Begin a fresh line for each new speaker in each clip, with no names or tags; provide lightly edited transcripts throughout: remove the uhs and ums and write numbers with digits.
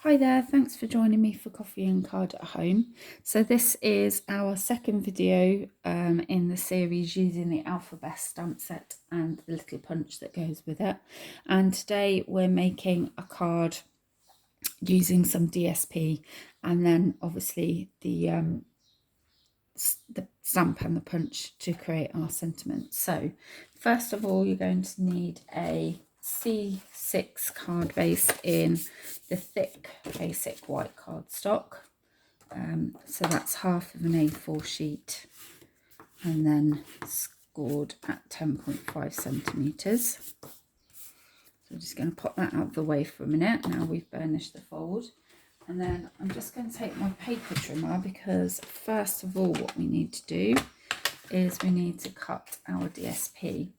Hi there, thanks for joining me for Coffee and Card at Home. So this is our second video in the series using the Alphabest stamp set and the little punch that goes with it. And today we're making a card using some DSP and then obviously the stamp and the punch to create our sentiment. So first of all, you're going to need a C6 card base in the thick basic white cardstock. So that's half of an A4 sheet and then scored at 10.5 centimetres. So I'm just going to pop that out of the way for a minute. Now we've burnished the fold. And then I'm just going to take my paper trimmer because first of all what we need to do is we need to cut our DSP.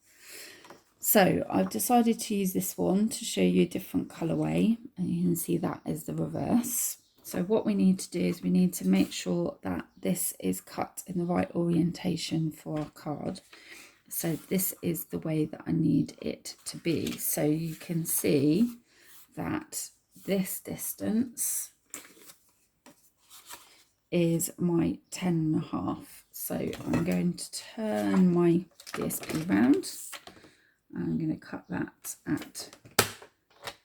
So I've decided to use this one to show you a different colourway, and you can see that is the reverse. So what we need to do is we need to make sure that this is cut in the right orientation for our card. So this is the way that I need it to be. So you can see that this distance is my 10.5. So I'm going to turn my DSP round. I'm going to cut that at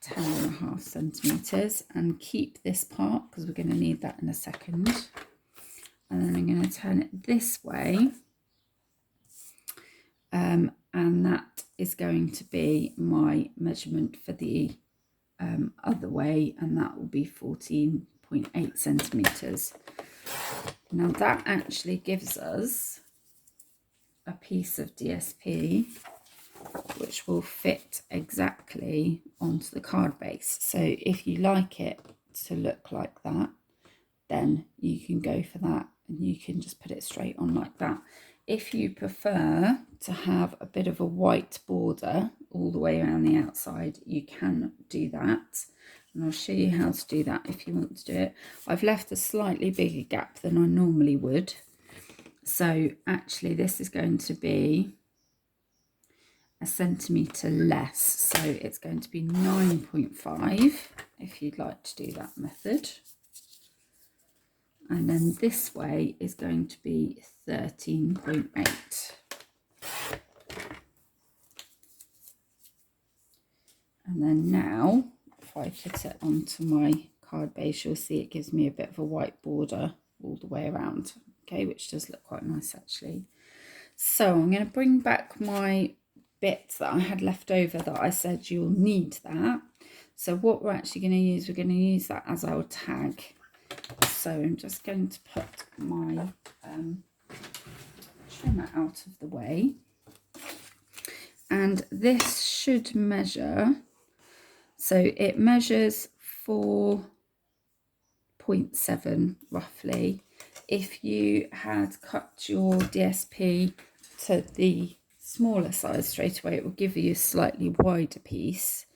10.5 centimetres and keep this part because we're going to need that in a second. And then I'm going to turn it this way, and that is going to be my measurement for the other way, and that will be 14.8 centimetres. Now that actually gives us a piece of DSP which will fit exactly onto the card base. So if you like it to look like that, then you can go for that and you can just put it straight on like that. If you prefer to have a bit of a white border all the way around the outside, you can do that. And I'll show you how to do that if you want to do it. I've left a slightly bigger gap than I normally would. So actually this is going to be a centimetre less. So it's going to be 9.5 if you'd like to do that method. And then this way is going to be 13.8. And then now, if I put it onto my card base, you'll see it gives me a bit of a white border all the way around, okay, which does look quite nice actually. So I'm going to bring back my bits that I had left over that I said you'll need that. So what we're actually going to use, we're going to use that as our tag. So I'm just going to put my trimmer out of the way. And this should measure, so it measures 4.7 roughly. If you had cut your DSP to the smaller size straight away, it will give you a slightly wider piece.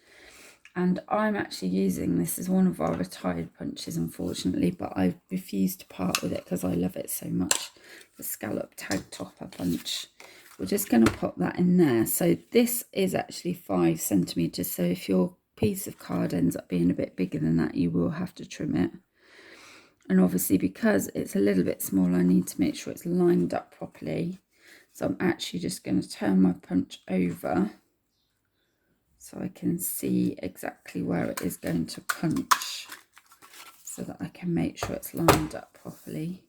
And I'm actually using this as one of our retired punches, unfortunately, but I refuse to part with it because I love it so much. The scallop tag topper punch. We're just going to pop that in there. So this is actually 5 centimetres. So if your piece of card ends up being a bit bigger than that, you will have to trim it. And obviously because it's a little bit small, I need to make sure it's lined up properly. So I'm actually just going to turn my punch over so I can see exactly where it is going to punch so that I can make sure it's lined up properly.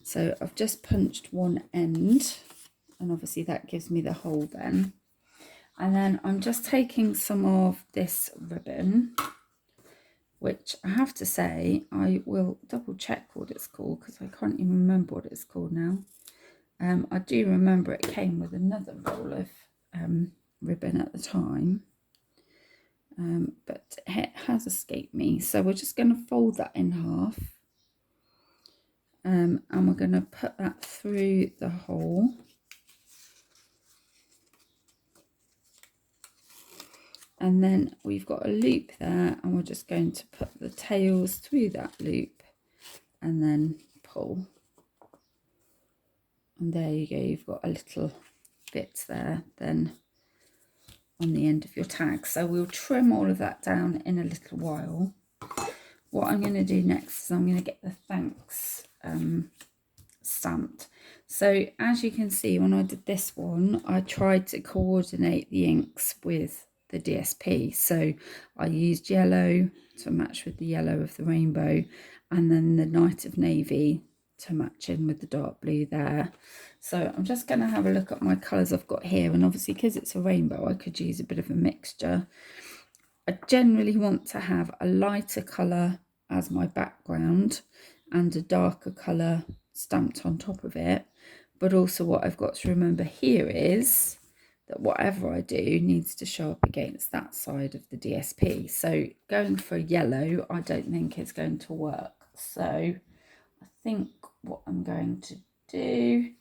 So I've just punched one end and obviously that gives me the hole then. And then I'm just taking some of this ribbon, which I have to say, I will double check what it's called because I can't even remember what it's called now. I do remember it came with another roll of ribbon at the time, but it has escaped me. So we're just going to fold that in half, and we're going to put that through the hole. And then we've got a loop there, and we're just going to put the tails through that loop and then pull. And there you go, you've got a little bit there. Then on the end of your tag. So we'll trim all of that down in a little while. What I'm going to do next is I'm going to get the thanks stamped. So as you can see, when I did this one, I tried to coordinate the inks with the DSP. So I used yellow to match with the yellow of the rainbow, and then the Night of Navy to match in with the dark blue there. So I'm just going to have a look at my colours I've got here, and obviously because it's a rainbow I could use a bit of a mixture. I generally want to have a lighter colour as my background and a darker colour stamped on top of it, but also what I've got to remember here is that whatever I do needs to show up against that side of the DSP. So going for yellow I don't think is going to work. So I think what I'm going to do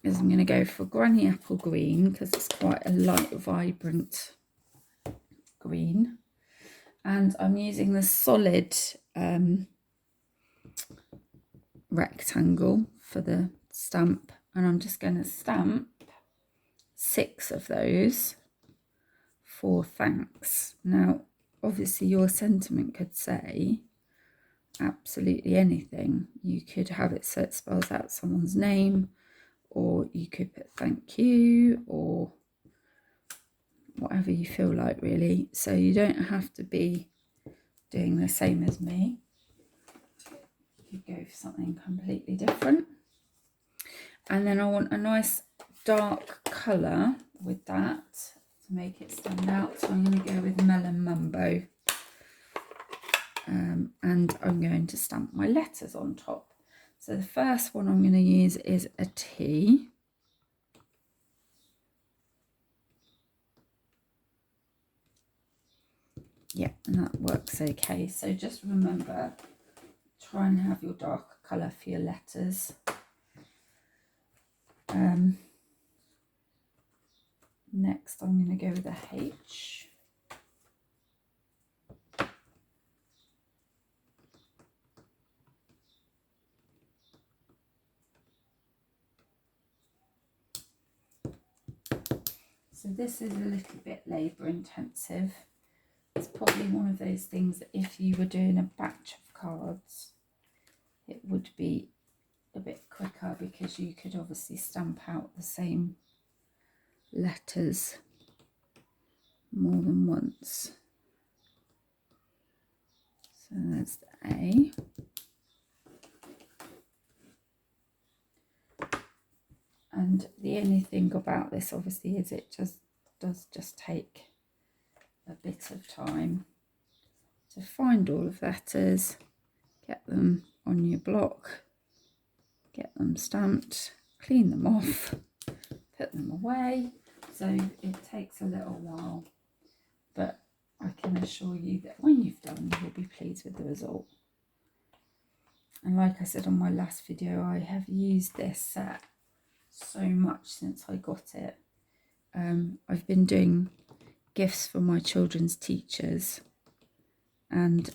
is I'm going to go for Granny Apple Green, because it's quite a light, vibrant green. And I'm using the solid rectangle for the stamp. And I'm just going to stamp 6 of those for thanks. Now, obviously your sentiment could say absolutely anything. You could have it so it spells out someone's name, or you could put thank you, or whatever you feel like really. So you don't have to be doing the same as me. You could go for something completely different. And then I want a nice dark colour with that to make it stand out. So I'm going to go with Melon Mambo. And I'm going to stamp my letters on top. So the first one I'm going to use is a T. Yeah, and that works okay. So just remember, try and have your darker colour for your letters. Next I'm going to go with a H. So this is a little bit labour intensive. It's probably one of those things that if you were doing a batch of cards, it would be a bit quicker, because you could obviously stamp out the same letters more than once. So there's the A. And the only thing about this obviously is it does take a bit of time to find all of the letters, get them on your block, get them stamped, clean them off, put them away. So it takes a little while, but I can assure you that when you've done, you'll be pleased with the result. And like I said on my last video, I have used this set so much since I got it. I've been doing gifts for my children's teachers, and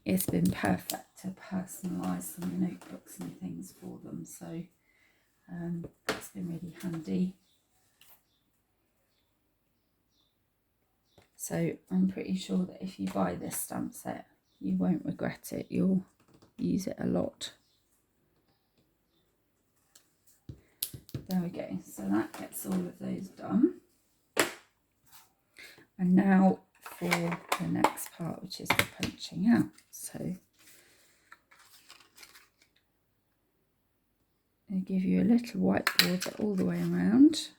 it's been perfect to personalise some notebooks and things for them. So it's been really handy. So I'm pretty sure that if you buy this stamp set, you won't regret it. You'll use it a lot. There we go. So that gets all of those done. And now for the next part, which is the punching out. So I'll give you a little whiteboard all the way around.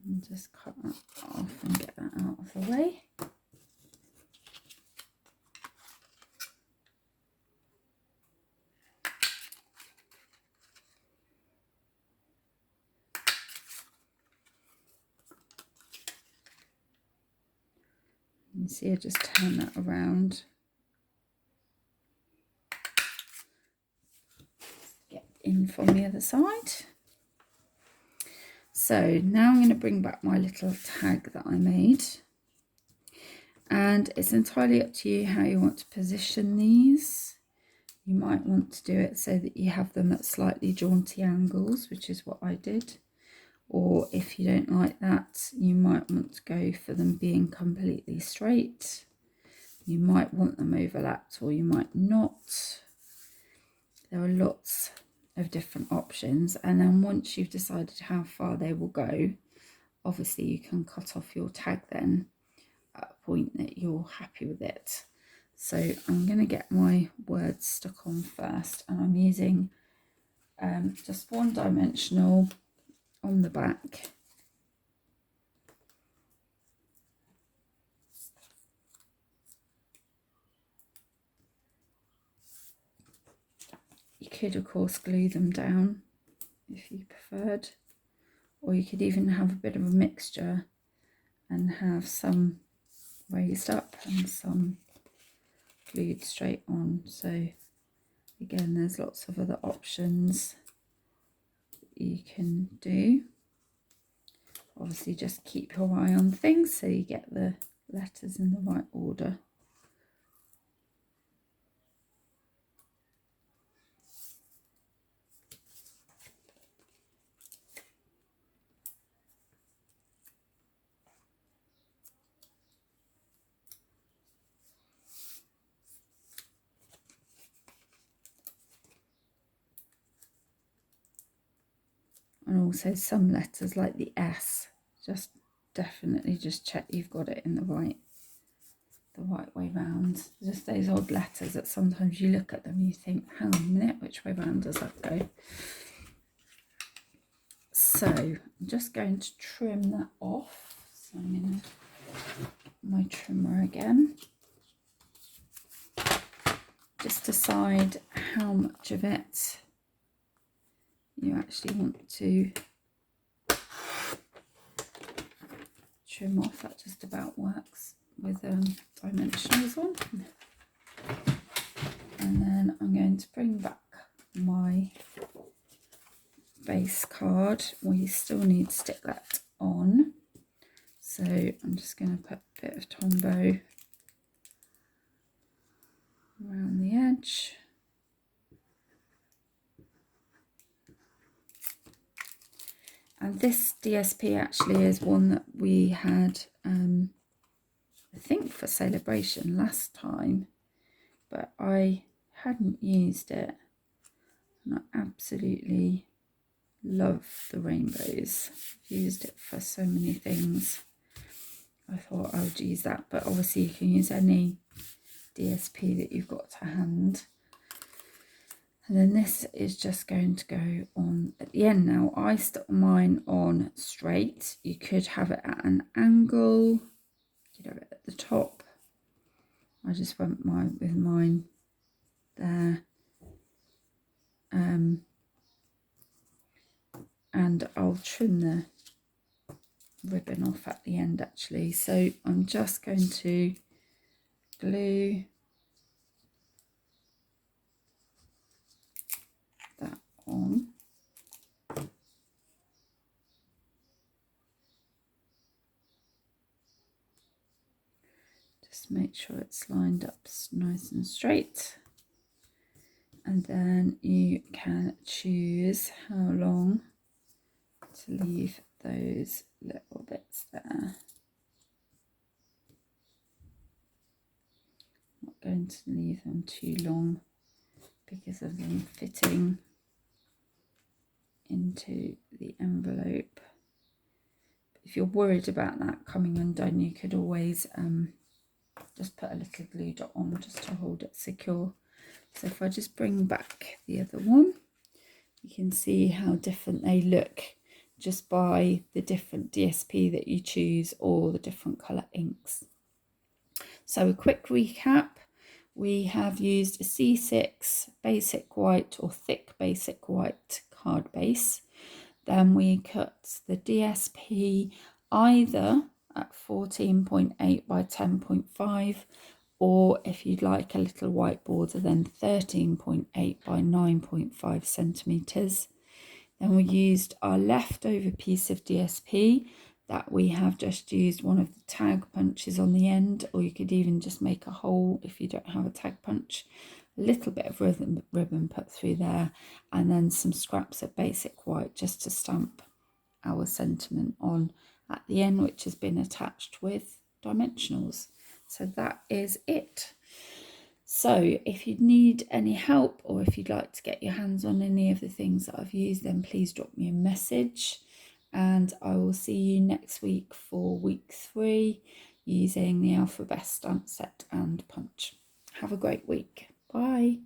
And just cut that off and get that out of the way. You see, I just turn that around. Get in from the other side. So now I'm going to bring back my little tag that I made. And it's entirely up to you how you want to position these. You might want to do it so that you have them at slightly jaunty angles, which is what I did. Or if you don't like that, you might want to go for them being completely straight. You might want them overlapped or you might not. There are lots of different options. And then once you've decided how far they will go, obviously you can cut off your tag then at a point that you're happy with it. So I'm going to get my words stuck on first, and I'm using just one dimensional on the back. You could of course glue them down if you preferred, or you could even have a bit of a mixture and have some raised up and some glued straight on. So again, there's lots of other options that you can do. Obviously just keep your eye on things so you get the letters in the right order. And also some letters like the S, just definitely just check you've got it in the right way round. Just those odd letters that sometimes you look at them and you think, hang on a minute, which way round does that go? So I'm just going to trim that off. So I'm going to get my trimmer again. Just decide how much of it you actually want to trim off. That just about works with dimensionals on. And then I'm going to bring back my base card. We still need to stick that on, so I'm just going to put a bit of Tombow around the edge. And this DSP actually is one that we had, I think for celebration last time, but I hadn't used it, and I absolutely love the rainbows. I've used it for so many things. I thought I would use that, but obviously you can use any DSP that you've got to hand. And then this is just going to go on at the end. Now I stuck mine on straight. You could have it at an angle. You could have it at the top. I just went with mine there. And I'll trim the ribbon off at the end actually. So I'm just going to glue that on. Just make sure it's lined up nice and straight. And then you can choose how long to leave those little bits there. Not going to leave them too long because of them fitting into the envelope. If you're worried about that coming undone, you could always just put a little glue dot on just to hold it secure. So if I just bring back the other one, you can see how different they look just by the different DSP that you choose or the different colour inks. So a quick recap, we have used a C6 basic white or thick basic white card base. Then we cut the DSP either at 14.8 by 10.5, or if you'd like a little white border, then 13.8 by 9.5 centimetres. Then we used our leftover piece of DSP that we have just used one of the tag punches on the end, or you could even just make a hole if you don't have a tag punch. a little bit of ribbon put through there, and then some scraps of basic white just to stamp our sentiment on at the end, which has been attached with dimensionals. So that is it. So if you need any help, or if you'd like to get your hands on any of the things that I've used, then please drop me a message, and I will see you next week for week 3 using the Alphabest stamp set and punch. Have a great week. Bye.